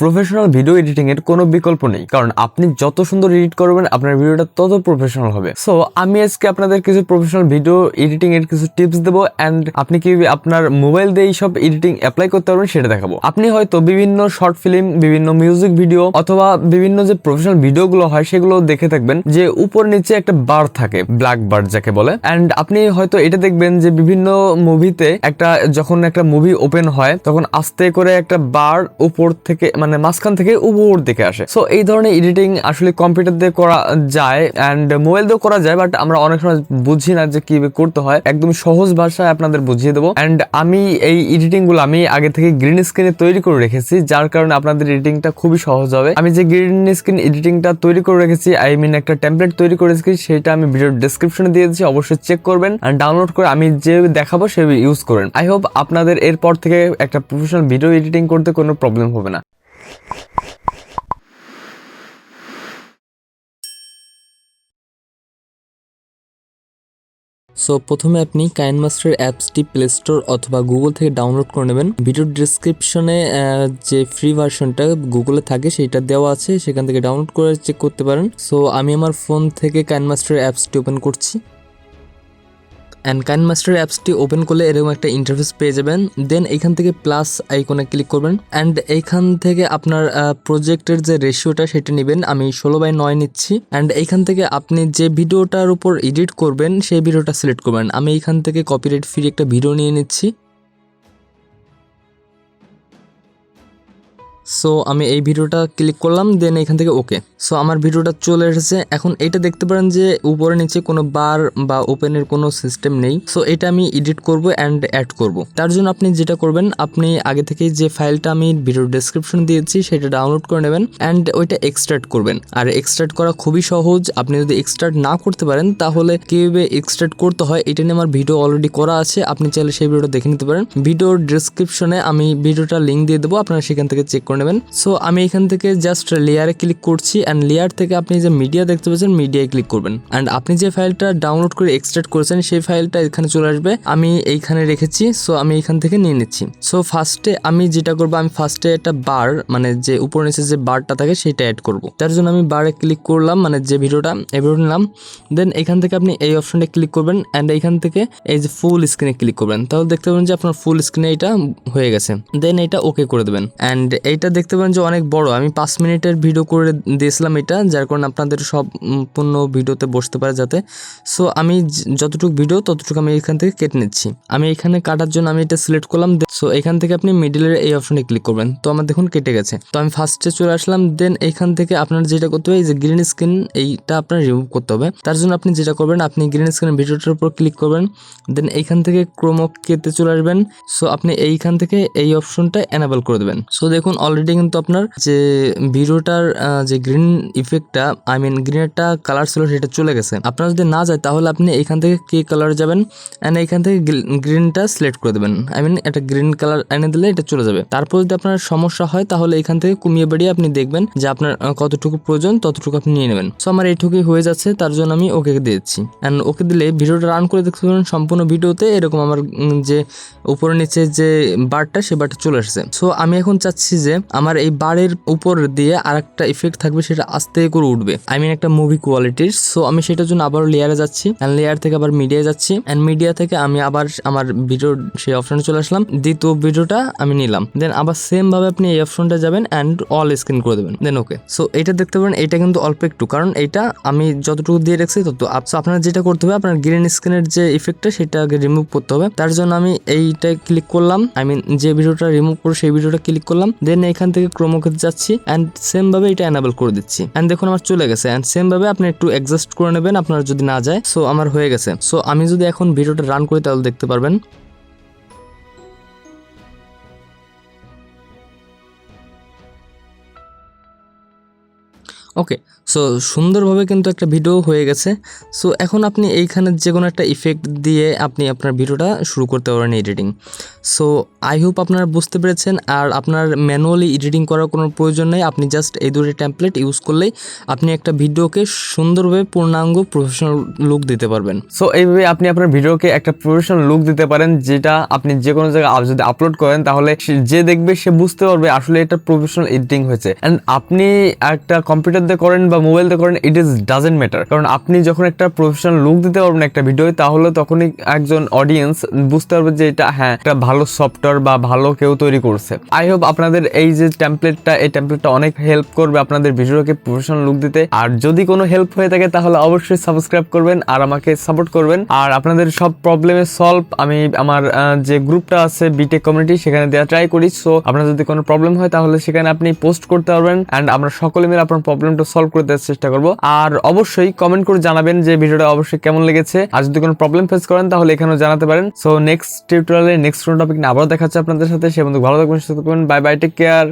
Professional video editing এর কোনো বিকল্প নেই, কারণ আপনি যত সুন্দর এডিট করবেন আপনার ভিডিওটা তত প্রফেশনাল হবে। সো আমি আজকে আপনাদের কিছু প্রফেশনাল ভিডিও এডিটিং এর কিছু টিপস দেবো এন্ড আপনি কি আপনার মোবাইল দিয়ে সব এডিটিং অ্যাপ্লাই করতে পারবেন সেটা দেখাবো। আপনি হয়তো বিভিন্ন শর্ট ফিল্ম, বিভিন্ন মিউজিক ভিডিও অথবা বিভিন্ন যে প্রফেশনাল ভিডিওগুলো হয় সেগুলো দেখে থাকবেন যে উপর নিচে একটা বার থাকে, ব্ল্যাক বার যাকে বলে। এন্ড আপনি হয়তো এটা দেখবেন যে বিভিন্ন মুভিতে যখন একটা মুভি ওপেন হয় তখন আস্তে করে একটা বার উপর থেকে মানে মাঝখান থেকে উপর দিকে আসে। সো এই ধরনের এডিটিং আসলে কম্পিউটার দিয়ে করা যায় এন্ড মোবাইল দিয়েও করা যায়, বাট আমরা অনেক সময় বুঝি না যে কিভাবে করতে হয়। একদম সহজ ভাষায় আপনাদের বুঝিয়ে দেবো। এন্ড আমি এই এডিটিং গুলো আমি আগে থেকে গ্রিন স্ক্রিনে তৈরি করে রেখেছি, যার কারণে আপনাদের এডিটিংটা খুবই সহজ হবে। আমি যে গ্রিন স্ক্রিন এডিটিংটা তৈরি করে রেখেছি, আই মিন একটা টেমপ্লেট তৈরি করে রেখেছি, সেটা আমি ভিডিওর ডেসক্রিপশনে দিয়ে দিচ্ছি, অবশ্যই চেক করবেন আর ডাউনলোড করে আমি যে দেখাবো সে ইউজ করেন। আই হোপ আপনাদের এরপর থেকে একটা প্রফেশনাল ভিডিও এডিটিং করতে কোনো প্রবলেম হবে না। সো প্রথমে আপনি কাইনমাস্টার অ্যাপসটি প্লে স্টোর অথবা গুগল থেকে ডাউনলোড করে নেবেন। ভিডিওর ডিসক্রিপশনে যে ফ্রি ভার্সনটা গুগলে থাকে সেটা দেওয়া আছে, সেখান থেকে ডাউনলোড করে চেক করতে পারেন। সো আমি আমার ফোন থেকে কাইনমাস্টার অ্যাপসটি ওপেন করছি অ্যান্ড কাইনমাস্টার অ্যাপসটি ওপেন করলে এরকম একটা ইন্টারফেস পেয়ে যাবেন। দেন এইখান থেকে প্লাস আইকনে ক্লিক করবেন অ্যান্ড এইখান থেকে আপনার প্রজেক্টের যে রেশিওটা সেটা নেবেন। আমি 16:9 নিচ্ছি অ্যান্ড এইখান থেকে আপনি যে ভিডিওটার উপর এডিট করবেন সেই ভিডিওটা সিলেক্ট করবেন। আমি এইখান থেকে কপিরাইট ফ্রি একটা ভিডিও নিয়ে নিচ্ছি। সো আমি এই ভিডিওটা ক্লিক করলাম, দেন এখান থেকে ওকে। সো আমার ভিডিওটা চলে এসেছে। এখন এটা দেখতে পারেন যে উপরে নিচে কোনো বার বা ওপেনের কোনো সিস্টেম নেই। সো এটা আমি এডিট করব অ্যান্ড অ্যাড করব। তার জন্য আপনি যেটা করবেন, আপনি আগে থেকেই যে ফাইলটা আমি ভিডিওর ডেসক্রিপশন দিয়েছি সেটা ডাউনলোড করে নেবেন অ্যান্ড ওইটা এক্সট্রাক্ট করবেন। আর এক্সট্রাক্ট করা খুবই সহজ। আপনি যদি এক্সট্রাক্ট না করতে পারেন তাহলে কীভাবে এক্সট্রাক্ট করতে হয় এটা নিয়ে আমার ভিডিও অলরেডি করা আছে, আপনি চাইলে সেই ভিডিওটা দেখে নিতে পারেন। ভিডিওর ডেসক্রিপশনে আমি ভিডিওটা লিঙ্ক দিয়ে দেবো, আপনারা সেখান থেকে চেক করে নেবেন। সো আমি এখান থেকে জাস্ট লেয়ারে ক্লিক করছি অ্যান্ড লেয়ার থেকে আপনি যে মিডিয়া দেখতে পাচ্ছেন মিডিয়ায় ক্লিক করবেন অ্যান্ড আপনি যে ফাইলটা ডাউনলোড করে এক্সট্রাক্ট করেছেন সেই ফাইলটা এখানে চলে আসবে। আমি এইখানে রেখেছি, সো আমি এখান থেকে নিয়ে নিচ্ছি। সো ফার্স্টে আমি যেটা করবো, আমি ফার্স্টে একটা বার মানে যে উপর নিচে যে বারটা থাকে সেটা অ্যাড করব। তার জন্য আমি বারে ক্লিক করলাম, মানে যে ভিডিওটা এই ভিডিওটা নিলাম। দেন এখান থেকে আপনি এই অপশনটা ক্লিক করবেন অ্যান্ড এইখান থেকে এই যে ফুল স্ক্রিনে ক্লিক করবেন, তাহলে দেখতে পাবেন যে আপনার ফুল স্ক্রিনে এটা হয়ে গেছে। দেন এটা ওকে করে দেবেন অ্যান্ড এইটা দেখতে পাবেন যে অনেক বড়। আমি 5 মিনিটের ভিডিও করে দিয়েছিলাম এটা, যার কারণে আপনাদের সম্পূর্ণ ভিডিওতে বসতে পারে যাতে। সো আমি যতটুকু ভিডিও ততটুকু আমি এখান থেকে কেটে নিচ্ছি। আমি এখানে কাটার জন্য আমি এটা সিলেক্ট করলাম। সো এখান থেকে আপনি মিডিলের এই অপশনে ক্লিক করবেন। তো আমার দেখুন কেটে গেছে। তো আমি ফার্স্টে চলে আসলাম। দেন এখান থেকে আপনার যেটা করতে হবে, এই যে গ্রিন স্ক্রিন এইটা আপনার রিমুভ করতে হবে। তার জন্য আপনি যেটা করবেন, আপনি গ্রিন স্ক্রিন ভিডিওটার উপর ক্লিক করবেন। দেন এইখান থেকে ক্রোমোকেতে চলে আসবেন। সো আপনি এইখান থেকে এই অপশনটা এনাবেল করে দেবেন। সো দেখুন অলরেডি কিন্তু আপনার যে ভিডিওটার যে গ্রিন ইফেক্টটা, আই মিন গ্রিন একটা কালার ছিল সেটা চলে গেছে। আপনার যদি না যায় তাহলে আপনি এইখান থেকে কি কালার যাবেন অ্যান্ড এইখান থেকে গ্রিনটা সিলেক্ট করে দেবেন। আই মিন একটা গ্রিন কালার এনে দিলে এটা চলে যাবে। তারপর যদি আপনার সমস্যা হয় তাহলে এখান থেকে কমিয়ে বাড়িয়ে আপনি দেখবেন যে আপনার কতটুকু প্রয়োজন ততটুকু আপনি নিয়ে নেবেন। সো আমার এইটুকুই হয়ে যাচ্ছে, তার জন্য আমি ওকে দিয়েছি অ্যান্ড ওকে দিলে ভিডিওটা রান করে দেখতে পাবেন সম্পূর্ণ ভিডিওতে এরকম আমার যে উপরে নিচে যে বারটা সে বারটা চলে এসেছে। সো আমি এখন চাচ্ছি যে আমার এই বারের উপর দিয়ে আরেকটা ইফেক্ট থাকবে, সেটা আস্তে করে উঠবে, আই মিন একটা মুভি কোয়ালিটির। সো আমি সেটার জন্য আবার লেয়ারে যাচ্ছি অ্যান্ড লেয়ার থেকে আবার মিডিয়ায় যাচ্ছি অ্যান্ড মিডিয়া থেকে আমি আবার আমার ভিডিওর সেই অপশনে চলে আসলাম। দ্বিতীয় ভিডিওটা আমি নিলাম। দেন আবার সেম ভাবে আপনি এই অপশনটা যাবেন অ্যান্ড অল স্ক্রিন করে দেবেন। দেন ওকে। সো এটা দেখতে পারেন এটা কিন্তু অল্প একটু, কারণ এটা আমি যতটুকু দিয়ে রাখছি তত। আপনার যেটা করতে হবে, আপনার গ্রিন স্ক্রিনের যে ইফেক্টটা সেটা আগে রিমুভ করতে হবে। তার জন্য আমি এইটা ক্লিক করলাম, আই মিন যে ভিডিওটা রিমুভ করে সেই ভিডিওটা ক্লিক করলাম। দেন এখান থেকে ক্রোমোকেতে যাচ্ছি অ্যান্ড সেম ভাবে এটা এনাবেল করে দিচ্ছি অ্যান্ড দেখুন আমার চলে গেছে। অ্যান্ড সেম ভাবে আপনি একটু অ্যাডজাস্ট করে নেবেন আপনার যদি না যায়। সো আমার হয়ে গেছে। সো আমি যদি এখন ভিডিওটা রান করি তাহলে দেখতে পারবেন ওকে, সো সুন্দরভাবে কিন্তু একটা ভিডিও হয়ে গেছে। সো এখন আপনি এইখানে যে কোনো একটা ইফেক্ট দিয়ে আপনি আপনার ভিডিওটা শুরু করতে পারেন এডিটিং। সো আই হোপ আপনারা বুঝতে পেরেছেন। আর আপনার ম্যানুয়ালি এডিটিং করার কোনো প্রয়োজন নেই, আপনি জাস্ট এই দুটো টেমপ্লেট ইউজ করলেই আপনি একটা ভিডিওকে সুন্দরভাবে পূর্ণাঙ্গ প্রফেশনাল লুক দিতে পারবেন। সো এইভাবে আপনি আপনার ভিডিওকে একটা প্রফেশনাল লুক দিতে পারেন, যেটা আপনি যে কোনো জায়গায় যদি আপলোড করেন তাহলে যে দেখবে সে বুঝতে পারবে আসলে এটা প্রফেশনাল এডিটিং হয়েছে। এন্ড আপনি একটা কম্পিউটার দিয়ে করেন বা মোবাইল দিয়ে করেন, ইট ইজ ডাজেন্ট ম্যাটার, কারণ আপনি যখন একটা প্রফেশনাল লুক দিতে পারবেন একটা ভিডিও, তাহলে তখনই একজন অডিয়েন্স বুঝতে পারবে যে এটা হ্যাঁ একটা ভালো সফটওয়্যার বা ভালো কেউ তৈরি করছে। আই হোপ আপনাদের এই যে টেমপ্লেটটা, এই টেমপ্লেটটা অনেক হেল্প করবে আপনাদের ভিডিওকে প্রফেশনাল লুক দিতে। আর যদি কোনো হেল্প হয়ে থাকে তাহলে অবশ্যই সাবস্ক্রাইব করবেন আর আমাকে সাপোর্ট করবেন। আর আপনাদের সব প্রবলেমের সলভ আমি আমার যে গ্রুপটা আছে বিটেক কমিউনিটি, সেখানে দেওয়া ট্রাই করি। সো আপনার যদি কোনো প্রবলেম হয় তাহলে সেখানে আপনি পোস্ট করতে পারবেন এন্ড আমরা সকলে মিলে আপনার প্রবলেমটা সলভ করে দেওয়ার চেষ্টা করব। আর অবশ্যই কমেন্ট করে জানাবেন যে ভিডিওটা অবশ্যই কেমন লেগেছে। আর যদি কোনো প্রবলেম ফেস করেন তাহলে এখানেও জানাতে পারেন। সো নেক্সট টিউটোরিয়ালে নেক্সট কোনো টপিক নিয়ে আবারও দেখা হচ্ছে আপনাদের সাথে। সে বন্ধু ভালো থাকবেন, সুস্থ থাকবেন। Bye bye, take care.